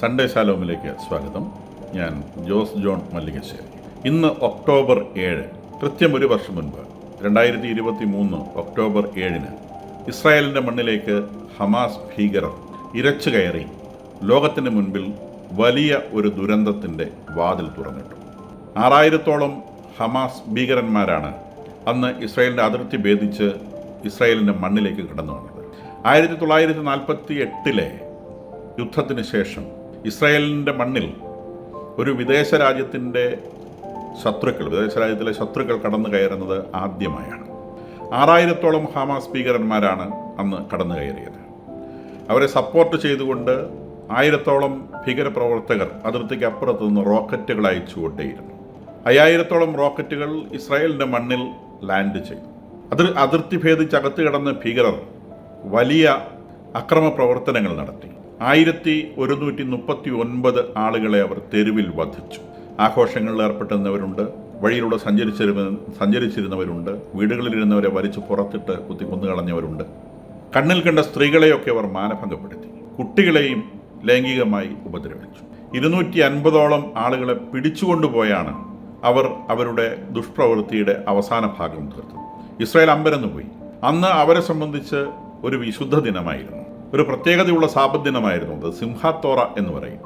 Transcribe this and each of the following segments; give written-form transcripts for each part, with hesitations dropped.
Sunday ശാലോമിലേക്ക് സ്വാഗതം. ഞാൻ Jose John Mallikassery. ഇന്ന് ഒക്ടോബർ 7, കൃത്യം ഒരു വർഷം മുൻപ് 2023 ഒക്ടോബർ 7 ഇസ്രായേലിൻ്റെ മണ്ണിലേക്ക് ഹമാസ് ഭീകരർ ഇരച്ചു കയറി ലോകത്തിന് മുൻപിൽ വലിയ ഒരു ദുരന്തത്തിൻ്റെ വാതിൽ തുറന്നിട്ടു. 6000-ഓളം ഹമാസ് ഭീകരന്മാരാണ് അന്ന് ഇസ്രായേലിൻ്റെ അതിർത്തി ഭേദിച്ച് ഇസ്രായേലിൻ്റെ മണ്ണിലേക്ക് കടന്നു വന്നത്. 1948 യുദ്ധത്തിന് ശേഷം ഇസ്രായേലിൻ്റെ മണ്ണിൽ ഒരു വിദേശ രാജ്യത്തിലെ ശത്രുക്കൾ കടന്നു കയറുന്നത് ആദ്യമായാണ്. 6000-ഓളം ഹമാസ് ഭീകരന്മാരാണ് അന്ന് കടന്നു കയറിയത്. അവരെ സപ്പോർട്ട് ചെയ്തുകൊണ്ട് 1000-ഓളം ഭീകരപ്രവർത്തകർ അതിർത്തിക്ക് അപ്പുറത്തു നിന്ന് റോക്കറ്റുകൾ അയച്ചുകൊണ്ടേയിരുന്നു. 5000-ഓളം റോക്കറ്റുകൾ ഇസ്രായേലിൻ്റെ മണ്ണിൽ ലാൻഡ് ചെയ്തു. അതിർത്തി ഭേദിച്ച് അകത്ത് കിടന്ന ഭീകരർ വലിയ അക്രമ പ്രവർത്തനങ്ങൾ നടത്തി. 1139 ആളുകളെ അവർ തെരുവിൽ വധിച്ചു. ആഘോഷങ്ങളിൽ ഏർപ്പെട്ടിരുന്നവരുണ്ട്, വഴിയിലൂടെ സഞ്ചരിച്ചിരുന്നവരുണ്ട്, വീടുകളിലിരുന്നവരെ വലിച്ചു പുറത്തിട്ട് കുത്തിക്കൊന്നുകളഞ്ഞവരുണ്ട്. കണ്ണിൽ കണ്ട സ്ത്രീകളെയൊക്കെ അവർ മാനഭംഗപ്പെടുത്തി, കുട്ടികളെയും ലൈംഗികമായി ഉപദ്രവിച്ചു. 250-ഓളം ആളുകളെ പിടിച്ചുകൊണ്ടുപോയാണ് അവർ അവരുടെ ദുഷ്പ്രവൃത്തിയുടെ അവസാന ഭാഗം തീർത്തത്. ഇസ്രായേൽ അമ്പരന്ന് പോയി. അന്ന് അവരെ സംബന്ധിച്ച് ഒരു വിശുദ്ധ ദിനമായിരുന്നു, ഒരു പ്രത്യേകതയുള്ള സാബത്ത് ദിനമായിരുന്നു. അത് സിംഹാത് തോറ എന്ന് പറയും.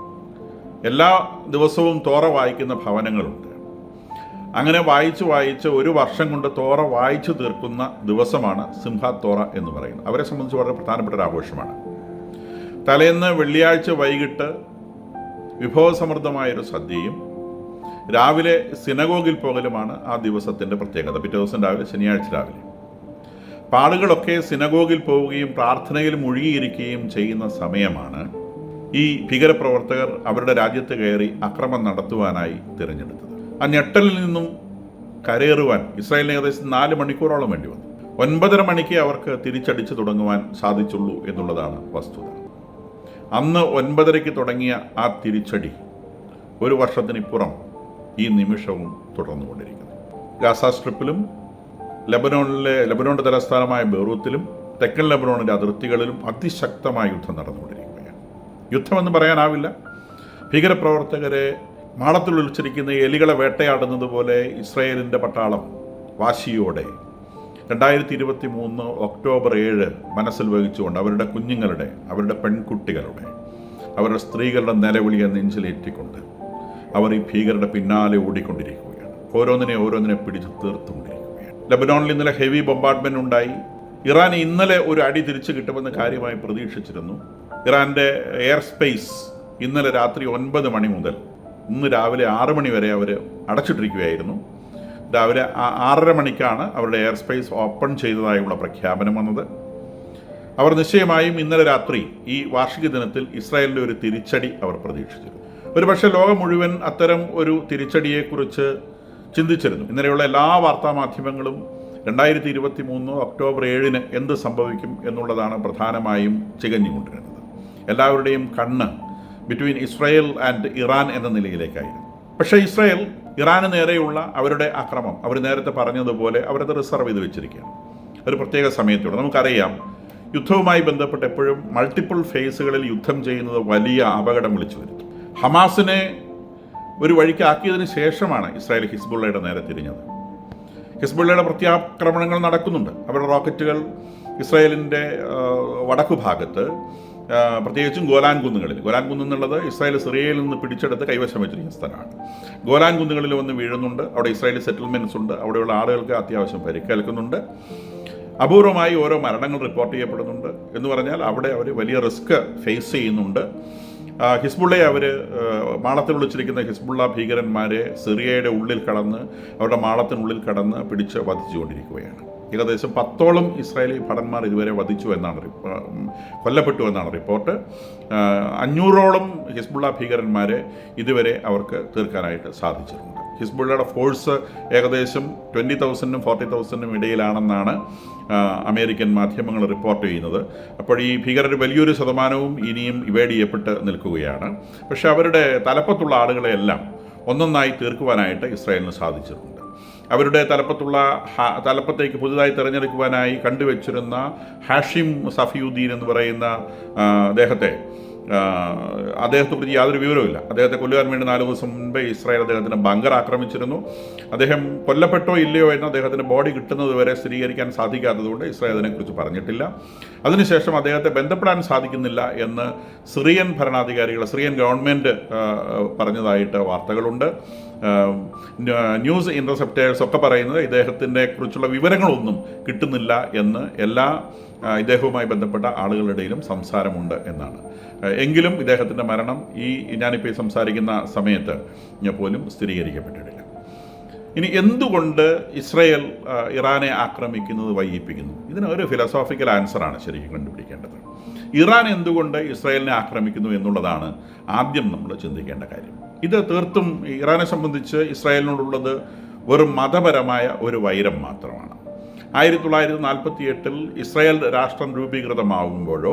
എല്ലാ ദിവസവും തോറ വായിക്കുന്ന ഭവനങ്ങളുണ്ട്. അങ്ങനെ വായിച്ച് ഒരു വർഷം കൊണ്ട് തോറ വായിച്ചു തീർക്കുന്ന ദിവസമാണ് സിംഹാത് തോറ എന്ന് പറയുന്നത്. അവരെ സംബന്ധിച്ച് വളരെ പ്രധാനപ്പെട്ട ഒരു ആഘോഷമാണ്. തലേന്ന് വെള്ളിയാഴ്ച വൈകിട്ട് വിഭവസമൃദ്ധമായൊരു സദ്യയും രാവിലെ സിനഗോഗിൽ പോകലുമാണ് ആ ദിവസത്തിൻ്റെ പ്രത്യേകത. പിറ്റേ ദിവസം രാവിലെ, ശനിയാഴ്ച രാവിലെ ആളുകളൊക്കെ സിനഗോഗിൽ പോവുകയും പ്രാർത്ഥനയിൽ മുഴുകിയിരിക്കുകയും ചെയ്യുന്ന സമയമാണ് ഈ ഭീകരപ്രവർത്തകർ അവരുടെ രാജ്യത്ത് കയറി അക്രമം നടത്തുവാനായി തിരഞ്ഞെടുത്തത്. ആ ഞെട്ടലിൽ നിന്നും കരയേറുവാൻ ഇസ്രായേലിന് ഏകദേശം 4 മണിക്കൂറോളം വേണ്ടി വന്നു. 9:30 മണിക്ക് അവർക്ക് തിരിച്ചടിച്ചു തുടങ്ങുവാൻ സാധിച്ചുള്ളൂ എന്നുള്ളതാണ് വസ്തുത. അന്ന് 9:30 തുടങ്ങിയ ആ തിരിച്ചടി ഒരു വർഷത്തിനിപ്പുറം ഈ നിമിഷവും തുടർന്നുകൊണ്ടിരിക്കുന്നു. ഗാസ സ്ട്രിപ്പിലും ലബനോണിൻ്റെ തലസ്ഥാനമായ ബെയ്റൂത്തിലും തെക്കൻ ലബനോണിൻ്റെ അതിർത്തികളിലും അതിശക്തമായ യുദ്ധം നടന്നുകൊണ്ടിരിക്കുകയാണ്. യുദ്ധമെന്ന് പറയാനാവില്ല. ഭീകരപ്രവർത്തകരെ മാളത്തിൽ ഒളിച്ചിരിക്കുന്ന എലികളെ വേട്ടയാടുന്നത് പോലെ ഇസ്രായേലിൻ്റെ പട്ടാളം വാശിയോടെ 2023 ഒക്ടോബർ 7 മനസ്സിൽ വഹിച്ചുകൊണ്ട് അവരുടെ കുഞ്ഞുങ്ങളുടെ, അവരുടെ പെൺകുട്ടികളുടെ, അവരുടെ സ്ത്രീകളുടെ നിലവിളിയെ നെഞ്ചിലേറ്റിക്കൊണ്ട് അവർ ഈ ഭീകരരുടെ പിന്നാലെ ഓടിക്കൊണ്ടിരിക്കുകയാണ്. ഓരോന്നിനെ പിടിച്ച് തീർത്തുകൊണ്ടിരിക്കുകയാണ്. ലബനോണിൽ ഇന്നലെ ഹെവി ബോംബാർഡ്മെന്റ് ഉണ്ടായി. ഇറാൻ ഇന്നലെ ഒരു അടി തിരിച്ചു കിട്ടുമെന്ന് കാര്യമായി പ്രതീക്ഷിച്ചിരുന്നു. ഇറാൻ്റെ എയർ സ്പേസ് ഇന്നലെ രാത്രി 9 മണി മുതൽ ഇന്ന് രാവിലെ 6 മണി വരെ അവർ അടച്ചിട്ടിരിക്കുകയായിരുന്നു. രാവിലെ 6:30 മണിക്കാണ് അവരുടെ എയർ സ്പേസ് ഓപ്പൺ ചെയ്തതായുള്ള പ്രഖ്യാപനം വന്നത്. അവർ നിശ്ചയമായും ഇന്നലെ രാത്രി ഈ വാർഷിക ദിനത്തിൽ ഇസ്രായേലിൻ്റെ ഒരു തിരിച്ചടി അവർ പ്രതീക്ഷിച്ചിരുന്നു. ഒരുപക്ഷെ ലോകം മുഴുവൻ അത്തരം ഒരു തിരിച്ചടിയെക്കുറിച്ച് ചിന്തിച്ചിരുന്നു. ഇന്നലെയുള്ള എല്ലാ വാർത്താമാധ്യമങ്ങളും 2023 ഒക്ടോബർ 7 എന്ത് സംഭവിക്കും എന്നുള്ളതാണ് പ്രധാനമായും ചികഞ്ഞുകൊണ്ടിരുന്നത്. എല്ലാവരുടെയും കണ്ണ് ബിറ്റ്വീൻ ഇസ്രായേൽ ആൻഡ് ഇറാൻ എന്ന നിലയിലേക്കായിരുന്നു. പക്ഷേ ഇസ്രായേൽ ഇറാന് നേരെയുള്ള അവരുടെ ആക്രമണം അവർ നേരത്തെ പറഞ്ഞതുപോലെ അവരത് റിസർവ് ചെയ്ത് വെച്ചിരിക്കുകയാണ് ഒരു പ്രത്യേക സമയത്തോടെ. നമുക്കറിയാം, യുദ്ധവുമായി ബന്ധപ്പെട്ട് എപ്പോഴും മൾട്ടിപ്പിൾ ഫേസുകളിൽ യുദ്ധം ചെയ്യുന്നത് വലിയ അപകടം വിളിച്ചു വരുത്തും. ഹമാസിനെ ഒരു വഴിക്കാക്കിയതിന് ശേഷമാണ് ഇസ്രായേൽ ഹിസ്ബുള്ളയുടെ നേരെ തിരിഞ്ഞത്. ഹിസ്ബുള്ളയുടെ പ്രത്യാക്രമണങ്ങൾ നടക്കുന്നുണ്ട്. അവരുടെ റോക്കറ്റുകൾ ഇസ്രായേലിൻ്റെ വടക്കു ഭാഗത്ത്, പ്രത്യേകിച്ചും ഗോലാൻ കുന്നുള്ളത് ഇസ്രായേൽ സിറിയയിൽ നിന്ന് പിടിച്ചെടുത്ത് കൈവശം വെച്ചിരിക്കുന്ന സ്ഥലമാണ്. ഗോലാൻ കുന്നുകളിൽ വന്ന് വീഴുന്നുണ്ട്. അവിടെ ഇസ്രായേലി സെറ്റിൽമെൻറ്റ്സ് ഉണ്ട്. അവിടെയുള്ള ആളുകൾക്ക് അത്യാവശ്യം പരിക്കേൽക്കുന്നുണ്ട്. അപൂർവമായി ഓരോ മരണങ്ങൾ റിപ്പോർട്ട് ചെയ്യപ്പെടുന്നുണ്ട്. എന്ന് പറഞ്ഞാൽ അവിടെ അവർ വലിയ റിസ്ക് ഫേസ് ചെയ്യുന്നുണ്ട്. ഹിസ്ബുള്ളയെ അവർ മാളത്തിൽ ഒളിച്ചിരിക്കുന്ന ഹിസ്ബുള്ള ഭീകരന്മാരെ സിറിയയുടെ ഉള്ളിൽ കടന്ന്, അവരുടെ മാളത്തിനുള്ളിൽ കടന്ന് പിടിച്ച് വധിച്ചുകൊണ്ടിരിക്കുകയാണ്. ഏകദേശം 10ഓളം ഇസ്രായേലി ഭടന്മാർ ഇതുവരെ കൊല്ലപ്പെട്ടു എന്നാണ് റിപ്പോർട്ട്. 500ഓളം ഹിസ്ബുള്ള ഭീകരന്മാരെ ഇതുവരെ അവർക്ക് തീർക്കാനായിട്ട് സാധിച്ചിട്ടുണ്ട്. ഹിസ്ബുള്ളയുടെ ഫോഴ്സ് ഏകദേശം 20,000-നും 40,000-നും ഇടയിലാണെന്നാണ് അമേരിക്കൻ മാധ്യമങ്ങൾ റിപ്പോർട്ട് ചെയ്യുന്നത്. അപ്പോൾ ഈ ഭീകരർ വലിയൊരു ശതമാനവും ഇനിയും ഇവേഡ് ചെയ്യപ്പെട്ട് നിൽക്കുകയാണ്. പക്ഷേ അവരുടെ തലപ്പത്തുള്ള ആളുകളെയെല്ലാം ഒന്നൊന്നായി തീർക്കുവാനായിട്ട് ഇസ്രായേലിന് സാധിച്ചിട്ടുണ്ട്. അവരുടെ തലപ്പത്തേക്ക് പുതുതായി തിരഞ്ഞെടുക്കുവാനായി കണ്ടുവച്ചിരുന്ന ഹാഷിം സഫിയുദ്ദീൻ എന്ന് പറയുന്ന അദ്ദേഹത്തെ അദ്ദേഹത്തെക്കുറിച്ച് യാതൊരു വിവരവുമില്ല. അദ്ദേഹത്തെ കൊല്ലുവാൻ വേണ്ടി 4 ദിവസം മുൻപ് ഇസ്രായേൽ അദ്ദേഹത്തിൻ്റെ ബങ്കർ ആക്രമിച്ചിരുന്നു. അദ്ദേഹം കൊല്ലപ്പെട്ടോ ഇല്ലയോ എന്ന് അദ്ദേഹത്തിൻ്റെ ബോഡി കിട്ടുന്നത് വരെ സ്ഥിരീകരിക്കാൻ സാധിക്കാത്തതുകൊണ്ട് ഇസ്രായേൽ അതിനെക്കുറിച്ച് പറഞ്ഞിട്ടില്ല. അതിനുശേഷം അദ്ദേഹത്തെ ബന്ധപ്പെടാൻ സാധിക്കുന്നില്ല എന്ന് സിറിയൻ ഭരണാധികാരികൾ, സിറിയൻ ഗവൺമെൻറ് പറഞ്ഞതായിട്ട് വാർത്തകളുണ്ട്. ന്യൂസ് ഇൻ്റർസെപ്റ്റേഴ്സ് ഒക്കെ പറയുന്നത് ഇദ്ദേഹത്തിൻ്റെ കുറിച്ചുള്ള വിവരങ്ങളൊന്നും കിട്ടുന്നില്ല എന്ന് എല്ലാ ഇദ്ദേഹവുമായി ബന്ധപ്പെട്ട ആളുകളുടെയിലും സംസാരമുണ്ട് എന്നാണ്. എങ്കിലും ഇദ്ദേഹത്തിൻ്റെ മരണം ഞാനിപ്പോൾ ഈ സംസാരിക്കുന്ന സമയത്ത് പോലും സ്ഥിരീകരിക്കപ്പെട്ടിട്ടില്ല. ഇനി എന്തുകൊണ്ട് ഇസ്രയേൽ ഇറാനെ ആക്രമിക്കുന്നത് വൈകിപ്പിക്കുന്നു? ഇതിന് ഒരു ഫിലോസോഫിക്കൽ ആൻസറാണ് ശരിക്കും കണ്ടുപിടിക്കേണ്ടത്. ഇറാൻ എന്തുകൊണ്ട് ഇസ്രയേലിനെ ആക്രമിക്കുന്നു എന്നുള്ളതാണ് ആദ്യം നമ്മൾ ചിന്തിക്കേണ്ട കാര്യം. ഇത് തീർത്തും ഇറാനെ സംബന്ധിച്ച് ഇസ്രായേലിനോടുള്ളത് വെറും മതപരമായ ഒരു വൈരം മാത്രമാണ്. 1948 ഇസ്രായേൽ രാഷ്ട്രം രൂപീകൃതമാകുമ്പോഴോ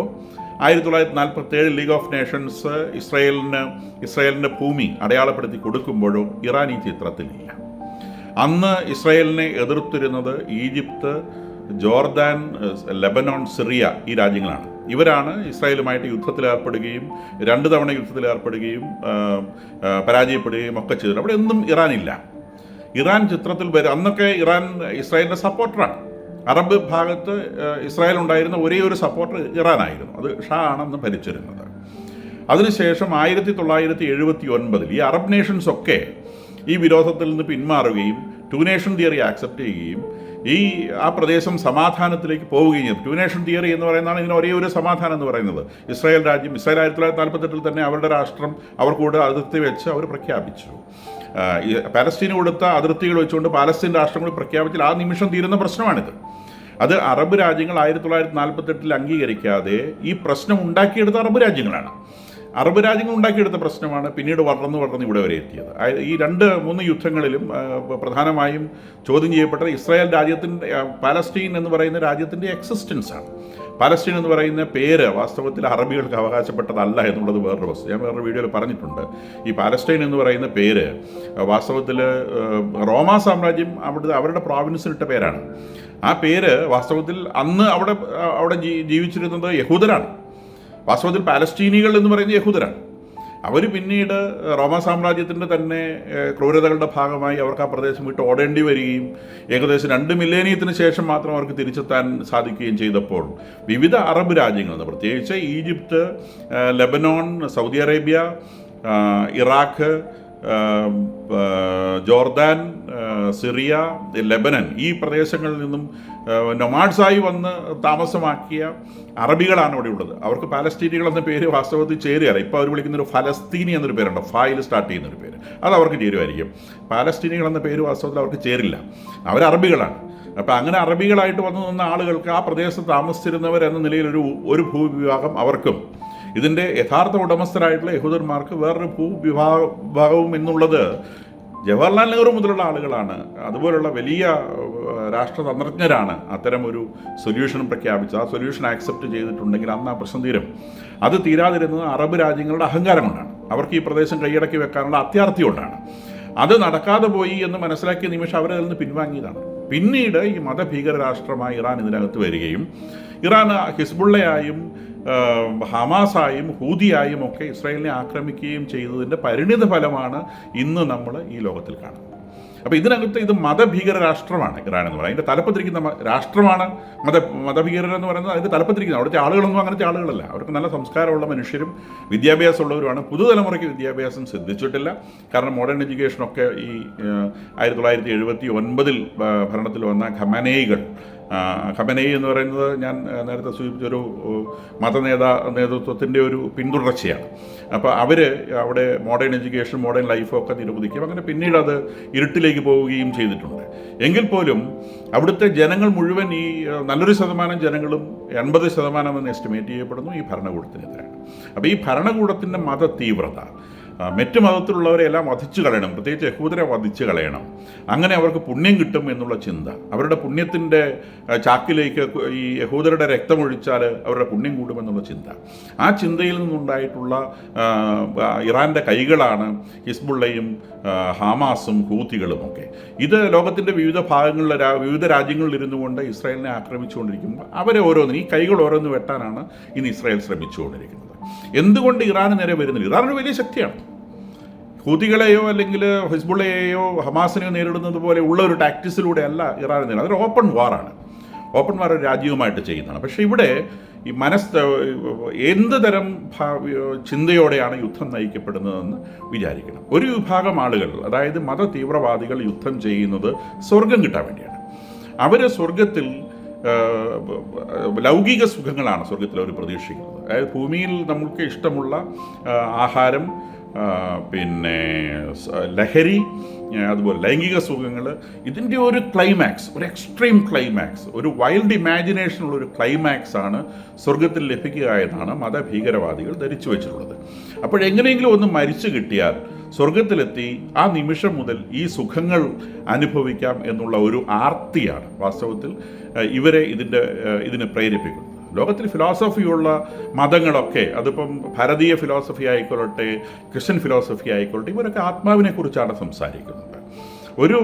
1947 ലീഗ് ഓഫ് നേഷൻസ് ഇസ്രായേലിൻ്റെ ഭൂമി അടയാളപ്പെടുത്തി കൊടുക്കുമ്പോഴോ ഇറാൻ ഈ ചിത്രത്തിലില്ല. അന്ന് ഇസ്രായേലിനെ എതിർത്തിരുന്നത് ഈജിപ്ത്, ജോർദാൻ, ലെബനോൺ, സിറിയ ഈ രാജ്യങ്ങളാണ്. ഇവരാണ് ഇസ്രായേലുമായിട്ട് യുദ്ധത്തിലേർപ്പെടുകയും 2 തവണ യുദ്ധത്തിലേർപ്പെടുകയും പരാജയപ്പെടുകയും ഒക്കെ ചെയ്തത്. അവിടെ ഒന്നും ഇറാനില്ല. ഇറാൻ ചിത്രത്തിൽ വരും. അന്നൊക്കെ ഇറാൻ ഇസ്രായേലിൻ്റെ സപ്പോർട്ടറാണ്. അറബ് ഭാഗത്ത് ഇസ്രായേൽ ഉണ്ടായിരുന്ന ഒരേ ഒരു സപ്പോർട്ടർ ഇറാനായിരുന്നു. അത് ഷാ ആണെന്ന് ഭരിച്ചിരുന്നത്. അതിനുശേഷം 1979 ഈ അറബ് നേഷൻസ് ഒക്കെ ഈ വിരോധത്തിൽ നിന്ന് പിന്മാറുകയും 2 നേഷൻ തിയറി ആക്സെപ്റ്റ് ചെയ്യുകയും ആ പ്രദേശം സമാധാനത്തിലേക്ക് പോവുകയും ചെയ്തു. 2 നേഷൻ തിയറി എന്ന് പറയുന്നതാണ് ഇതിന് ഒരേ ഒരു സമാധാനം എന്ന് പറയുന്നത്. ഇസ്രായേൽ 1948 തന്നെ അവരുടെ രാഷ്ട്രം അവർക്കൂടെ അതിർത്തി വെച്ച് അവർ പ്രഖ്യാപിച്ചു. പാലസ്തീന് കൊടുത്ത അതിർത്തികൾ വെച്ചുകൊണ്ട് പാലസ്തീൻ രാഷ്ട്രം കൂടി പ്രഖ്യാപിച്ചാൽ ആ നിമിഷം തീരുന്ന പ്രശ്നമാണിത്. അത് അറബ് രാജ്യങ്ങൾ 1948 അംഗീകരിക്കാതെ ഈ പ്രശ്നം ഉണ്ടാക്കിയെടുത്ത അറബ് രാജ്യങ്ങളാണ്. അറബ് രാജ്യങ്ങൾ ഉണ്ടാക്കിയെടുത്ത പ്രശ്നമാണ് പിന്നീട് വളർന്ന് ഇവിടെ വരെ എത്തിയത്. ഈ 2-3 യുദ്ധങ്ങളിലും പ്രധാനമായും ചോദ്യം ചെയ്യപ്പെട്ടത് ഇസ്രായേൽ രാജ്യത്തിൻ്റെ, പാലസ്തീൻ എന്ന് പറയുന്ന രാജ്യത്തിൻ്റെ എക്സിസ്റ്റൻസാണ്. പാലസ്തീൻ എന്ന് പറയുന്ന പേര് വാസ്തവത്തിൽ അറബികൾക്ക് അവകാശപ്പെട്ടതല്ല എന്നുള്ളത് വേറൊരു വസ്തു. ഞാൻ വേറൊരു വീഡിയോയിൽ പറഞ്ഞിട്ടുണ്ട്. ഈ പാലസ്തീൻ എന്ന് പറയുന്ന പേര് വാസ്തവത്തിൽ റോമാ സാമ്രാജ്യം അവരുടെ പ്രോവിൻസിനിട്ട പേരാണ്. ആ പേര് വാസ്തവത്തിൽ അന്ന് അവിടെ ജീവിച്ചിരുന്നത് യഹൂദരാണ്. വാസ്തവത്തിൽ പാലസ്തീനികൾ എന്ന് പറയുന്നത് യഹൂദരാണ്. അവർ പിന്നീട് റോമാ സാമ്രാജ്യത്തിൻ്റെ തന്നെ ക്രൂരതകളുടെ ഭാഗമായി അവർക്ക് ആ പ്രദേശം വിട്ട് ഓടേണ്ടി വരികയും ഏകദേശം 2 മില്ലേനിയത്തിന് ശേഷം മാത്രം അവർക്ക് തിരിച്ചെത്താൻ സാധിക്കുകയും ചെയ്തപ്പോൾ വിവിധ അറബ് രാജ്യങ്ങളിൽ, പ്രത്യേകിച്ച് Egypt, Lebanon, Saudi Arabia, Iraq, Jordan, Syria, Lebanon ഈ പ്രദേശങ്ങളിൽ നിന്നും നൊമാഡ്സായി വന്ന് താമസമാക്കിയ അറബികളാണ് അവിടെ ഉള്ളത്. അവർക്ക് പാലസ്തീനികൾ എന്ന പേര് വാസ്തവത്തിൽ ചേരുകയല്ല. ഇപ്പോൾ അവർ വിളിക്കുന്നൊരു ഫലസ്തീനി എന്നൊരു പേരുണ്ട്, ഫായിൽ സ്റ്റാർട്ട് ചെയ്യുന്നൊരു പേര്. അത് അവർക്ക് ചേരുമായിരിക്കും. പാലസ്തീനികൾ എന്ന പേര് വാസ്തവത്തിൽ അവർക്ക് ചേരില്ല. അവർ അറബികളാണ്. അപ്പോൾ അങ്ങനെ അറബികളായിട്ട് വന്നു നിന്ന ആളുകൾക്ക് ആ പ്രദേശത്ത് താമസിച്ചിരുന്നവർ എന്ന നിലയിൽ ഒരു ഭൂവിഭാഗം അവർക്കും ഇതിൻ്റെ യഥാർത്ഥ ഉടമസ്ഥരായിട്ടുള്ള യഹൂദന്മാർക്ക് വേറൊരു ഭൂവിഭാഗവും എന്നുള്ളത് ജവഹർലാൽ നെഹ്റു മുതലുള്ള ആളുകളാണ്, അതുപോലുള്ള വലിയ രാഷ്ട്രതന്ത്രജ്ഞരാണ് അത്തരം ഒരു സൊല്യൂഷൻ പ്രഖ്യാപിച്ചത്. ആ സൊല്യൂഷൻ ആക്സെപ്റ്റ് ചെയ്തിട്ടുണ്ടെങ്കിൽ അന്ന് ആ പ്രശ്നം തീരും. അത് തീരാതിരുന്നത് അറബ് രാജ്യങ്ങളുടെ അഹങ്കാരം കൊണ്ടാണ്. അവർക്ക് ഈ പ്രദേശം കൈയടക്കി വെക്കാനുള്ള അത്യാർത്തി കൊണ്ടാണ്. അത് നടക്കാതെ പോയി എന്ന് മനസ്സിലാക്കിയ നിമിഷം അവരതിൽ നിന്ന് പിൻവാങ്ങിയതാണ്. പിന്നീട് ഈ മതഭീകര രാഷ്ട്രമായി ഇറാൻ ഇതിനകത്ത് വരികയും ഇറാൻ ഹിസ്ബുള്ളയായും ഹമാസായും ഹൂതിയായും ഒക്കെ ഇസ്രായേലിനെ ആക്രമിക്കുകയും ചെയ്തതിൻ്റെ പരിണിത ഫലമാണ് ഇന്ന് നമ്മൾ ഈ ലോകത്തിൽ കാണുന്നത്. അപ്പോൾ ഇതിനകത്ത് ഇത് മതഭീകര രാഷ്ട്രമാണ് ഇറാൻ എന്ന് പറയുന്നത്. അതിൻ്റെ തലപ്പത്തിരിക്കുന്ന രാഷ്ട്രമാണ് മതഭീകരർ എന്ന് പറയുന്നത്. അതിൻ്റെ തലപ്പത്തിരിക്കുന്നത് അവിടുത്തെ ആളുകളൊന്നും അങ്ങനത്തെ ആളുകളല്ല. അവർക്ക് നല്ല സംസ്കാരമുള്ള മനുഷ്യരും വിദ്യാഭ്യാസമുള്ളവരുമാണ്. പുതുതലമുറയ്ക്ക് വിദ്യാഭ്യാസം സിദ്ധിച്ചിട്ടില്ല. കാരണം മോഡേൺ എഡ്യൂക്കേഷനൊക്കെ ഈ 1979 ഭരണത്തിൽ വന്ന ഖമനേയി എന്ന് പറയുന്നത് ഞാൻ നേരത്തെ സൂചിപ്പിച്ചൊരു നേതൃത്വത്തിൻ്റെ ഒരു പിന്തുടർച്ചയാണ്. അപ്പോൾ അവർ അവിടെ മോഡേൺ എഡ്യൂക്കേഷൻ, മോഡേൺ ലൈഫൊക്കെ നിരോധിക്കും. അങ്ങനെ പിന്നീട് അത് ഇരുട്ടിലേക്ക് പോവുകയും ചെയ്തിട്ടുണ്ട്. എങ്കിൽ പോലും അവിടുത്തെ ജനങ്ങൾ മുഴുവൻ, ഈ നല്ലൊരു ശതമാനം ജനങ്ങളും 80% എന്ന് എസ്റ്റിമേറ്റ് ചെയ്യപ്പെടുന്നു ഈ ഭരണകൂടത്തിനെതിരാണ്. അപ്പോൾ ഈ ഭരണകൂടത്തിൻ്റെ മത തീവ്രത, മറ്റ് മതത്തിലുള്ളവരെല്ലാം വധിച്ചു കളയണം, പ്രത്യേകിച്ച് യഹൂദരെ വധിച്ചു കളയണം, അങ്ങനെ അവർക്ക് പുണ്യം കിട്ടും എന്നുള്ള ചിന്ത, അവരുടെ പുണ്യത്തിൻ്റെ ചാക്കിലേക്ക് ഈ യഹൂദരുടെ രക്തമൊഴിച്ചാൽ അവരുടെ പുണ്യം കൂടുമെന്നുള്ള ചിന്ത, ആ ചിന്തയിൽ നിന്നുണ്ടായിട്ടുള്ള ഇറാൻ്റെ കൈകളാണ് ഹിസ്ബുള്ളയും ഹമാസും ഹൂത്തികളുമൊക്കെ. ഇത് ലോകത്തിൻ്റെ വിവിധ രാജ്യങ്ങളിൽ ഇരുന്നു കൊണ്ട് ഇസ്രായേലിനെ ആക്രമിച്ചുകൊണ്ടിരിക്കുമ്പോൾ അവരെ ഈ കൈകൾ ഓരോന്ന് വെട്ടാനാണ് ഇന്ന് ഇസ്രായേൽ ശ്രമിച്ചുകൊണ്ടിരിക്കുന്നത്. എന്തുകൊണ്ട് ഇറാന് നേരെ വരുന്നില്ല? ഇറാൻ ഒരു വലിയ ശക്തിയാണ്. ഹൂതികളെയോ അല്ലെങ്കിൽ ഹിസ്ബുള്ളയെയോ ഹമാസിനെയോ നേരിടുന്നത് പോലെ ഉള്ള ഒരു ടാക്ടിക്സിലൂടെ അല്ല ഇറാൻ നേരിടുന്നത്. അതൊരു ഓപ്പൺ വാറാണ്. ഓപ്പൺ വാർ ഒരു രാജ്യവുമായിട്ട് ചെയ്യുന്നതാണ്. പക്ഷേ ഇവിടെ ഈ എന്ത് തരം ചിന്തയോടെയാണ് യുദ്ധം നയിക്കപ്പെടുന്നതെന്ന് വിചാരിക്കണം. ഒരു വിഭാഗം ആളുകൾ, അതായത് മത തീവ്രവാദികൾ യുദ്ധം ചെയ്യുന്നത് സ്വർഗം കിട്ടാൻ വേണ്ടിയാണ്. അവർ സ്വർഗത്തിൽ ലൗകിക സുഖങ്ങളാണ് സ്വർഗത്തിൽ അവർ പ്രതീക്ഷിക്കുന്നത്. അതായത് ഭൂമിയിൽ നമുക്ക് ഇഷ്ടമുള്ള ആഹാരം, പിന്നെ ലഹരി, അതുപോലെ ലൈംഗിക സുഖങ്ങൾ, ഇതിൻ്റെ ഒരു ക്ലൈമാക്സ്, ഒരു എക്സ്ട്രീം ക്ലൈമാക്സ്, ഒരു വൈൽഡ് ഇമാജിനേഷനുള്ള ഒരു ക്ലൈമാക്സ് ആണ് സ്വർഗത്തിൽ ലഭിക്കുക എന്നാണ് മതഭീകരവാദികൾ ധരിച്ചു വെച്ചിട്ടുള്ളത്. അപ്പോഴെങ്ങനെയെങ്കിലും ഒന്ന് മരിച്ചു കിട്ടിയാൽ സ്വർഗത്തിലെത്തി ആ നിമിഷം മുതൽ ഈ സുഖങ്ങൾ അനുഭവിക്കാം എന്നുള്ള ഒരു ആർത്തിയാണ് വാസ്തവത്തിൽ ഇവരെ ഇതിന് പ്രേരിപ്പിക്കുന്നത്. ലോകത്തിൽ ഫിലോസഫിയുള്ള മതങ്ങളൊക്കെ, അതിപ്പം ഭാരതീയ ഫിലോസഫി ആയിക്കൊള്ളട്ടെ, ക്രിസ്ത്യൻ ഫിലോസഫി ആയിക്കൊള്ളട്ടെ, ഇവരൊക്കെ ആത്മാവിനെ കുറിച്ചാണ് സംസാരിക്കുന്നത്. ഒരു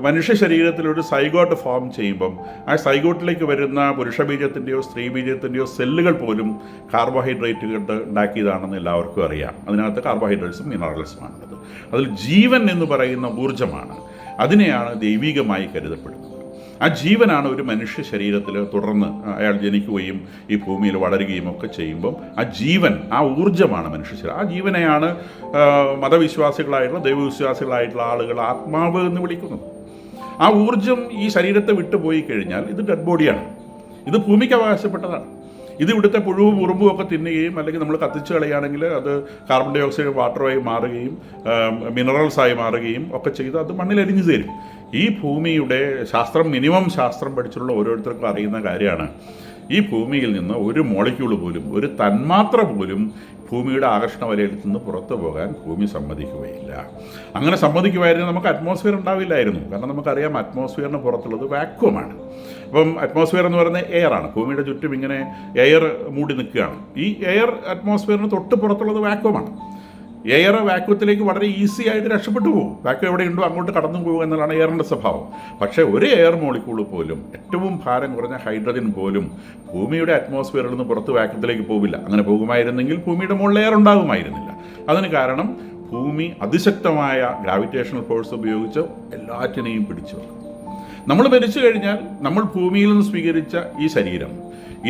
മനുഷ്യ ശരീരത്തിൽ ഒരു സൈഗോട്ട് ഫോം ചെയ്യുമ്പം ആ സൈഗോട്ടിലേക്ക് വരുന്ന പുരുഷബീജത്തിൻ്റെയോ സ്ത്രീബീജത്തിൻ്റെയോ സെല്ലുകൾ പോലും കാർബോഹൈഡ്രേറ്റുകൾ ഉണ്ടാക്കിയതാണെന്ന് എല്ലാവർക്കും അറിയാം. അതിനകത്ത് കാർബോഹൈഡ്രേറ്റ്സും മിനറൽസുമാണുള്ളത്. അതിൽ ജീവൻ എന്ന് പറയുന്ന ഊർജ്ജമാണ്. അതിനെയാണ് ദൈവികമായി കരുതപ്പെടുന്നത്. ആ ജീവനാണ് ഒരു മനുഷ്യ ശരീരത്തിൽ തുടർന്ന് അയാൾ ജനിക്കുകയും ഈ ഭൂമിയിൽ വളരുകയും ഒക്കെ ചെയ്യുമ്പം ആ ജീവൻ, ആ ഊർജ്ജമാണ് മനുഷ്യ ശരീരം. ആ ജീവനെയാണ് മതവിശ്വാസികളായിട്ടുള്ള ദൈവവിശ്വാസികളായിട്ടുള്ള ആളുകൾ ആത്മാവ് എന്ന് വിളിക്കുന്നത്. ആ ഊർജ്ജം ഈ ശരീരത്തെ വിട്ടുപോയി കഴിഞ്ഞാൽ ഇത് ഡെഡ് ബോഡിയാണ്. ഇത് ഭൂമിക്ക് അവകാശപ്പെട്ടതാണ്. ഇത് ഇവിടുത്തെ പുഴുവും ഉറുമ്പും ഒക്കെ തിന്നുകയും അല്ലെങ്കിൽ നമ്മൾ കത്തിച്ച് കളയുകയാണെങ്കിൽ അത് കാർബൺ ഡൈ ഓക്സൈഡ് വാട്ടറായി മാറുകയും മിനറൽസായി മാറുകയും ഒക്കെ ചെയ്ത് അത് മണ്ണിൽ അരിഞ്ഞു തരും. ഈ ഭൂമിയുടെ മിനിമം ശാസ്ത്രം പഠിച്ചുള്ള ഓരോരുത്തർക്കും അറിയുന്ന കാര്യമാണ്, ഈ ഭൂമിയിൽ നിന്ന് ഒരു മോളിക്യൂൾ പോലും, ഒരു തന്മാത്ര പോലും ഭൂമിയുടെ ആകർഷണ വലയിൽ നിന്ന് പുറത്തു പോകാൻ ഭൂമി സമ്മതിക്കുകയില്ല. അങ്ങനെ സമ്മതിക്കുമായിരുന്നു നമുക്ക് അറ്റ്മോസ്ഫിയർ ഉണ്ടാവില്ലായിരുന്നു. കാരണം നമുക്കറിയാം അറ്റ്മോസ്ഫിയറിന് പുറത്തുള്ളത് വാക്വമാണ്. അപ്പം അറ്റ്മോസ്ഫിയർ എന്ന് പറയുന്നത് എയറാണ്. ഭൂമിയുടെ ചുറ്റും ഇങ്ങനെ എയർ മൂടി നിൽക്കുകയാണ്. ഈ എയർ അറ്റ്മോസ്ഫിയറിന് തൊട്ട് പുറത്തുള്ളത് വാക്വമാണ്. എയർ വാക്വത്തിലേക്ക് വളരെ ഈസി ആയിട്ട് രക്ഷപ്പെട്ടു പോകും. വാക്വം എവിടെയുണ്ടോ അങ്ങോട്ട് കടന്നു പോകുക എന്നുള്ളതാണ് എയറിൻ്റെ സ്വഭാവം. പക്ഷേ ഒരു എയർ മോളിക്യൂൾ പോലും, ഏറ്റവും ഭാരം കുറഞ്ഞ ഹൈഡ്രജൻ പോലും ഭൂമിയുടെ അറ്റ്മോസ്ഫിയറിൽ നിന്ന് പുറത്ത് വാക്വത്തിലേക്ക് പോവില്ല. അങ്ങനെ പോകുമായിരുന്നെങ്കിൽ ഭൂമിയുടെ മുകളിൽ എയർ ഉണ്ടാകുമായിരുന്നില്ല. അതിന് കാരണം ഭൂമി അതിശക്തമായ ഗ്രാവിറ്റേഷണൽ ഫോഴ്സ് ഉപയോഗിച്ച് എല്ലാറ്റിനെയും പിടിച്ചു വെക്കും. നമ്മൾ മരിച്ചു കഴിഞ്ഞാൽ നമ്മൾ ഭൂമിയിൽ നിന്ന് സ്വീകരിച്ച ഈ ശരീരം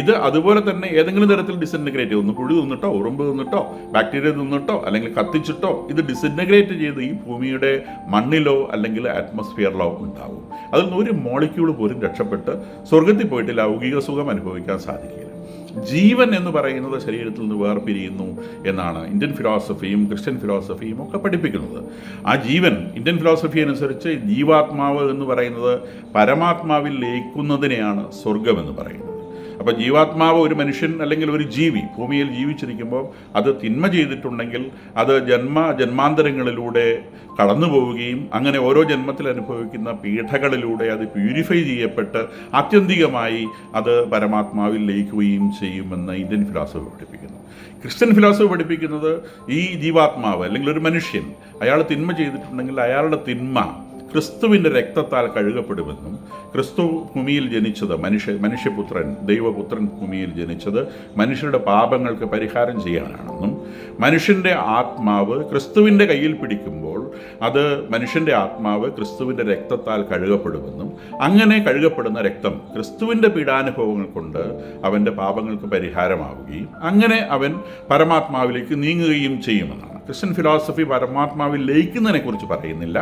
ഇത് അതുപോലെ തന്നെ ഏതെങ്കിലും തരത്തിൽ ഡിസിൻറ്റഗ്രേറ്റ് ചെയ്ത്, ഒന്ന് പുഴു തിന്നിട്ടോ ഉറുമ്പ് തിന്നിട്ടോ ബാക്ടീരിയ തിന്നിട്ടോ അല്ലെങ്കിൽ കത്തിച്ചിട്ടോ ഇത് ഡിസിൻറ്റഗ്രേറ്റ് ചെയ്ത് ഈ ഭൂമിയുടെ മണ്ണിലോ അല്ലെങ്കിൽ അറ്റ്മോസ്ഫിയറിലോ ഉണ്ടാവും. അതിൽ നിന്ന് ഒരു മോളിക്യൂൾ പോലും രക്ഷപ്പെട്ട് സ്വർഗത്തിൽ പോയിട്ട് ലൗകിക സുഖം അനുഭവിക്കാൻ സാധിക്കില്ല. ജീവൻ എന്ന് പറയുന്നത് ശരീരത്തിൽ നിന്ന് വേർപിരിയുന്നു എന്നാണ് ഇന്ത്യൻ ഫിലോസഫിയും ക്രിസ്ത്യൻ ഫിലോസഫിയും ഒക്കെ പഠിപ്പിക്കുന്നത്. ആ ജീവൻ ഇന്ത്യൻ ഫിലോസഫി അനുസരിച്ച് ജീവാത്മാവ് എന്ന് പറയുന്നത് പരമാത്മാവിൽ ലയിക്കുന്നതിനെയാണ് സ്വർഗമെന്ന് പറയുന്നത്. അപ്പോൾ ജീവാത്മാവ് ഒരു മനുഷ്യൻ അല്ലെങ്കിൽ ഒരു ജീവി ഭൂമിയിൽ ജീവിച്ചിരിക്കുമ്പോൾ അത് തിന്മ ചെയ്തിട്ടുണ്ടെങ്കിൽ അത് ജന്മാന്തരങ്ങളിലൂടെ കടന്നു പോവുകയും അങ്ങനെ ഓരോ ജന്മത്തിൽ അനുഭവിക്കുന്ന പീഡകളിലൂടെ അത് പ്യൂരിഫൈ ചെയ്യപ്പെട്ട് ആത്യന്തികമായി അത് പരമാത്മാവിൽ ലയിക്കുകയും ചെയ്യുമെന്ന് ഇന്ത്യൻ ഫിലോസഫി പഠിപ്പിക്കുന്നു. ക്രിസ്ത്യൻ ഫിലോസഫി പഠിപ്പിക്കുന്നത് ഈ ജീവാത്മാവ് അല്ലെങ്കിൽ ഒരു മനുഷ്യൻ അയാൾ തിന്മ ചെയ്തിട്ടുണ്ടെങ്കിൽ അയാളുടെ തിന്മ ക്രിസ്തുവിൻ്റെ രക്തത്താൽ കഴുകപ്പെടുമെന്നും ക്രിസ്തു ഭൂമിയിൽ ജനിച്ചത് മനുഷ്യപുത്രൻ ദൈവപുത്രൻ ഭൂമിയിൽ ജനിച്ചത് മനുഷ്യരുടെ പാപങ്ങൾക്ക് പരിഹാരം ചെയ്യാനാണെന്നും മനുഷ്യൻ്റെ ആത്മാവ് ക്രിസ്തുവിൻ്റെ കയ്യിൽ പിടിക്കുമ്പോൾ അത് മനുഷ്യൻ്റെ ആത്മാവ് ക്രിസ്തുവിൻ്റെ രക്തത്താൽ കഴുകപ്പെടുമെന്നും അങ്ങനെ കഴുകപ്പെടുന്ന രക്തം ക്രിസ്തുവിൻ്റെ പീഡാനുഭവങ്ങൾ കൊണ്ട് അവൻ്റെ പാപങ്ങൾക്ക് പരിഹാരമാവുകയും അങ്ങനെ അവൻ പരമാത്മാവിലേക്ക് നീങ്ങുകയും ചെയ്യുമെന്നാണ്. ക്രിസ്ത്യൻ ഫിലോസഫി പരമാത്മാവിൽ ലയിക്കുന്നതിനെക്കുറിച്ച് പറയുന്നില്ല.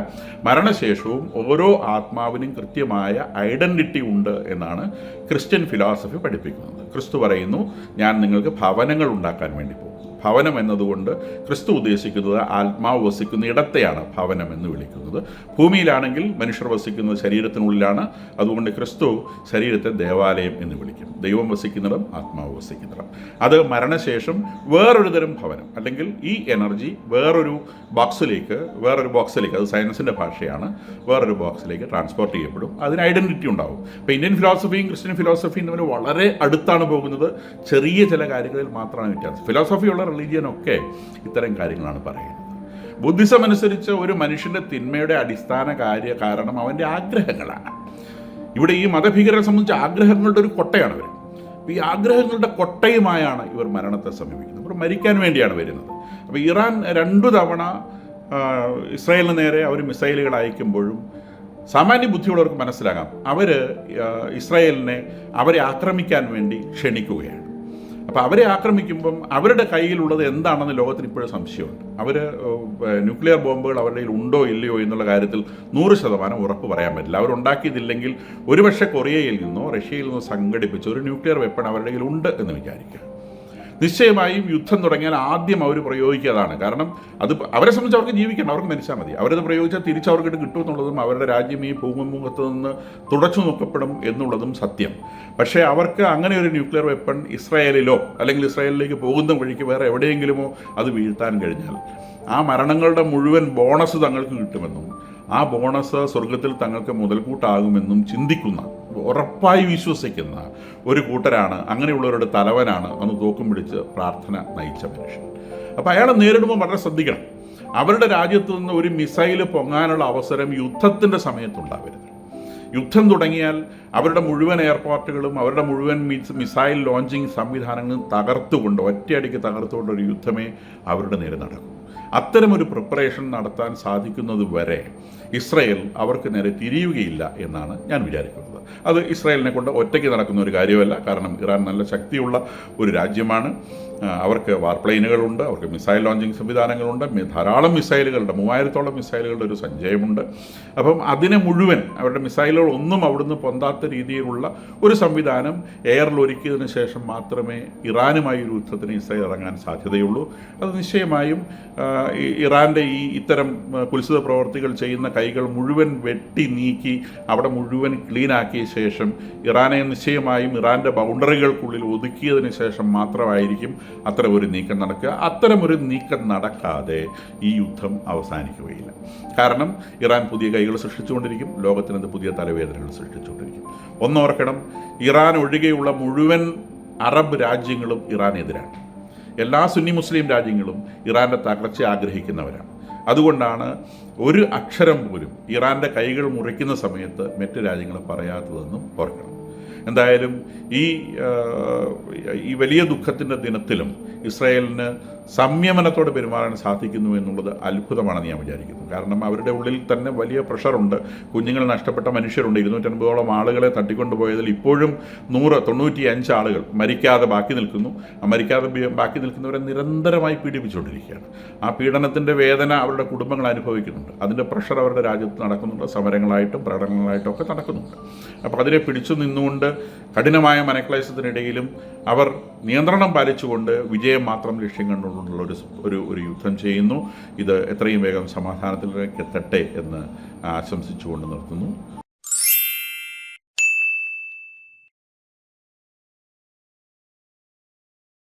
മരണശേഷവും ഓരോ ആത്മാവിനും കൃത്യമായ ഐഡൻറ്റിറ്റി ഉണ്ട് എന്നാണ് ക്രിസ്ത്യൻ ഫിലോസഫി പഠിപ്പിക്കുന്നത്. ക്രിസ്തു പറയുന്നു, ഞാൻ നിങ്ങൾക്ക് ഭവനങ്ങൾ ഉണ്ടാക്കാൻ വേണ്ടി പോകും. ഭവനം എന്നതുകൊണ്ട് ക്രിസ്തു ഉദ്ദേശിക്കുന്നത് ആത്മാവ് വസിക്കുന്ന ഇടത്തെയാണ് ഭവനം എന്ന് വിളിക്കുന്നത്. ഭൂമിയിലാണെങ്കിൽ മനുഷ്യർ വസിക്കുന്നത് ശരീരത്തിനുള്ളിലാണ്. അതുകൊണ്ട് ക്രിസ്തു ശരീരത്തെ ദേവാലയം എന്ന് വിളിക്കും. ദൈവം വസിക്കുന്നിടം, ആത്മാവ് വസിക്കുന്നിടം. അത് മരണശേഷം വേറൊരു തരം ഭവനം അല്ലെങ്കിൽ ഈ എനർജി വേറൊരു ബോക്സിലേക്ക് അത് സയൻസിൻ്റെ ഭാഷയാണ്, വേറൊരു ബോക്സിലേക്ക് ട്രാൻസ്പോർട്ട് ചെയ്യപ്പെടും. അതിന് ഐഡൻറ്റിറ്റി ഉണ്ടാവും. ഇപ്പോൾ ഇന്ത്യൻ ഫിലോസഫിയും ക്രിസ്ത്യൻ ഫിലോസഫിയും തമ്മിൽ വളരെ അടുത്താണ് പോകുന്നത്. ചെറിയ ചില കാര്യങ്ങളിൽ മാത്രമാണ് വ്യത്യാസം. ഫിലോസഫിയുള്ള റിലീജിയനൊക്കെ ഇത്തരം കാര്യങ്ങളാണ് പറയുന്നത്. ബുദ്ധിസം അനുസരിച്ച് ഒരു മനുഷ്യൻ്റെ തിന്മയുടെ അടിസ്ഥാന കാരണം അവൻ്റെ ആഗ്രഹങ്ങളാണ്. ഇവിടെ ഈ മതഭീകരരെ സംബന്ധിച്ച് ആഗ്രഹങ്ങളുടെ ഒരു കൊട്ടയാണ് അവർ. അപ്പോൾ ഈ ആഗ്രഹങ്ങളുടെ കൊട്ടയുമായാണ് ഇവർ മരണത്തെ സമീപിക്കുന്നത്. അവർ മരിക്കാൻ വേണ്ടിയാണ് വരുന്നത്. അപ്പോൾ ഇറാൻ 2 തവണ ഇസ്രായേലിന് നേരെ അവർ മിസൈലുകൾ അയക്കുമ്പോഴും സാമാന്യ ബുദ്ധിയുള്ളവർക്ക് മനസ്സിലാകാം, അവർ ഇസ്രായേലിനെ അവരെ ആക്രമിക്കാൻ വേണ്ടി ക്ഷണിക്കുകയാണ്. അപ്പോൾ അവരെ ആക്രമിക്കുമ്പം അവരുടെ കയ്യിലുള്ളത് എന്താണെന്ന് ലോകത്തിന് ഇപ്പോഴും സംശയമുണ്ട്. അവർ ന്യൂക്ലിയർ ബോംബുകൾ അവരുടെ കയ്യിൽ ഉണ്ടോ ഇല്ലയോ എന്നുള്ള കാര്യത്തിൽ 100% ഉറപ്പ് പറയാൻ പറ്റില്ല. അവരുണ്ടാക്കിയതില്ലെങ്കിൽ ഒരുപക്ഷെ കൊറിയയിൽ നിന്നോ റഷ്യയിൽ നിന്നോ സംഘടിപ്പിച്ച ഒരു ന്യൂക്ലിയർ വെപ്പൺ അവരുടെ കയ്യിൽ ഉണ്ട് എന്ന് വിചാരിക്കുക. നിശ്ചയമായും യുദ്ധം തുടങ്ങിയാൽ ആദ്യം അവർ പ്രയോഗിക്കുന്നതാണ്. കാരണം അത് അവരെ സംബന്ധിച്ച് അവർക്ക് ജീവിക്കണം, അവർക്ക് മരിച്ചാൽ മതി. അവരത് പ്രയോഗിച്ചാൽ തിരിച്ചവർക്കിട്ട് കിട്ടുമെന്നുള്ളതും അവരുടെ രാജ്യം ഈ ഭൂമുഖത്ത് നിന്ന് തുടച്ചു നോക്കപ്പെടും എന്നുള്ളതും സത്യം. പക്ഷേ അവർക്ക് അങ്ങനെ ഒരു ന്യൂക്ലിയർ വെപ്പൺ ഇസ്രായേലിലോ അല്ലെങ്കിൽ ഇസ്രായേലിലേക്ക് പോകുന്ന വഴിക്ക് വേറെ എവിടെയെങ്കിലുമോ അത് വീഴ്ത്താൻ കഴിഞ്ഞാൽ ആ മരണങ്ങളുടെ മുഴുവൻ ബോണസ് തങ്ങൾക്ക് കിട്ടുമെന്നും ആ ബോണസ് സ്വർഗത്തിൽ തങ്ങൾക്ക് മുതൽക്കൂട്ടാകുമെന്നും ചിന്തിക്കുന്ന, ഉറപ്പായി വിശ്വസിക്കുന്ന ഒരു കൂട്ടരാണ്, അങ്ങനെയുള്ളവരുടെ തലവനാണ് അന്ന് തോക്കും പിടിച്ച് പ്രാർത്ഥന നയിച്ച മനുഷ്യൻ. അപ്പോൾ അയാളെ നേരിടുമ്പോൾ വളരെ ശ്രദ്ധിക്കണം. അവരുടെ രാജ്യത്തു നിന്ന് ഒരു മിസൈല് പൊങ്ങാനുള്ള അവസരം യുദ്ധത്തിൻ്റെ സമയത്തുണ്ടാവരുത്. യുദ്ധം തുടങ്ങിയാൽ അവരുടെ മുഴുവൻ എയർപോർട്ടുകളും അവരുടെ മുഴുവൻ മിസൈൽ ലോഞ്ചിങ് സംവിധാനങ്ങളും ഒറ്റയടിക്ക് തകർത്തുകൊണ്ട് ഒരു യുദ്ധമേ അവരുടെ നേരെ നടക്കും. അത്തരമൊരു പ്രിപ്പറേഷൻ നടത്താൻ സാധിക്കുന്നത് വരെ ഇസ്രായേൽ അവർക്ക് നേരെ തിരിയുകയില്ല എന്നാണ് ഞാൻ വിചാരിക്കുന്നത്. അത് ഇസ്രായേലിനെ കൊണ്ട് ഒറ്റയ്ക്ക് നടക്കുന്ന ഒരു കാര്യമല്ല. കാരണം ഇറാൻ നല്ല ശക്തിയുള്ള ഒരു രാജ്യമാണ്. അവർക്ക് വാർപ്ലെയിനുകളുണ്ട്, അവർക്ക് മിസൈൽ ലോഞ്ചിങ് സംവിധാനങ്ങളുണ്ട്, ധാരാളം മിസൈലുകളുടെ 3000-ഓളം മിസൈലുകളുടെ ഒരു സഞ്ചയമുണ്ട്. അപ്പം അതിനെ മുഴുവൻ അവരുടെ മിസൈലുകളൊന്നും അവിടുന്ന് പൊന്താത്ത രീതിയിലുള്ള ഒരു സംവിധാനം എയറിൽ ഒരുക്കിയതിന് ശേഷം മാത്രമേ ഇറാനുമായി ഒരു യുദ്ധത്തിന് ഇസ്രായേൽ ഇറങ്ങാൻ സാധ്യതയുള്ളൂ. അത് നിശ്ചയമായും ഇറാൻ്റെ ഇത്തരം കുൽസിത പ്രവർത്തികൾ ചെയ്യുന്ന കൈകൾ മുഴുവൻ വെട്ടി നീക്കി അവിടെ മുഴുവൻ ക്ലീനാക്കിയ ശേഷം ഇറാനെ നിശ്ചയമായും ഇറാൻ്റെ ബൗണ്ടറികൾക്കുള്ളിൽ ഒതുക്കിയതിന് ശേഷം മാത്രമായിരിക്കും അത്തരമൊരു നീക്കം നടക്കുക. അത്തരമൊരു നീക്കം നടക്കാതെ ഈ യുദ്ധം അവസാനിക്കുകയില്ല. കാരണം ഇറാൻ പുതിയ കൈകൾ സൃഷ്ടിച്ചുകൊണ്ടിരിക്കും, ലോകത്തിനത് പുതിയ തലവേദനകൾ സൃഷ്ടിച്ചുകൊണ്ടിരിക്കും. ഒന്നോർക്കണം, ഇറാൻ ഒഴികെയുള്ള മുഴുവൻ അറബ് രാജ്യങ്ങളും ഇറാനെതിരാണ്. എല്ലാ സുന്നി മുസ്ലിം രാജ്യങ്ങളും ഇറാൻ്റെ തകർച്ച ആഗ്രഹിക്കുന്നവരാണ്. അതുകൊണ്ടാണ് ഒരു അക്ഷരം പോലും ഇറാൻ്റെ കൈകൾ മുറിക്കുന്ന സമയത്ത് മറ്റ് രാജ്യങ്ങൾ പറയാത്തതെന്നും ഓർക്കണം. എന്തായാലും ഈ വലിയ ദുഃഖത്തിൻ്റെ ദിനത്തിലും ഇസ്രായേലിന് സംയമനത്തോടെ പെരുമാറാൻ സാധിക്കുന്നു എന്നുള്ളത് അത്ഭുതമാണെന്ന് ഞാൻ വിചാരിക്കുന്നു. കാരണം അവരുടെ ഉള്ളിൽ തന്നെ വലിയ പ്രഷറുണ്ട്. കുഞ്ഞുങ്ങൾ നഷ്ടപ്പെട്ട മനുഷ്യരുണ്ട്. 250ഓളം ആളുകളെ തട്ടിക്കൊണ്ടുപോയതിൽ ഇപ്പോഴും 195 ആളുകൾ മരിക്കാതെ ബാക്കി നിൽക്കുന്നു. മരിക്കാതെ ബാക്കി നിൽക്കുന്നവരെ നിരന്തരമായി പീഡിപ്പിച്ചുകൊണ്ടിരിക്കുകയാണ്. ആ പീഡനത്തിൻ്റെ വേദന അവരുടെ കുടുംബങ്ങൾ അനുഭവിക്കുന്നുണ്ട്. അതിൻ്റെ പ്രഷർ അവരുടെ രാജ്യത്ത് നടക്കുന്നുണ്ട്. സമരങ്ങളായിട്ടും പ്രകടനങ്ങളായിട്ടും ഒക്കെ നടക്കുന്നുണ്ട്. അപ്പോൾ അതിനെ പിടിച്ചു നിന്നുകൊണ്ട് കഠിനമായ മനക്ലേശത്തിനിടയിലും അവർ നിയന്ത്രണം പാലിച്ചുകൊണ്ട് വിജയം മാത്രം ലക്ഷ്യം കണ്ടുകൊണ്ടുള്ള ഒരു യുദ്ധം ചെയ്യുന്നു. ഇത് എത്രയും വേഗം സമാധാനത്തിലേക്ക് എത്തട്ടെ എന്ന് ആശംസിച്ചുകൊണ്ട് നിർത്തുന്നു.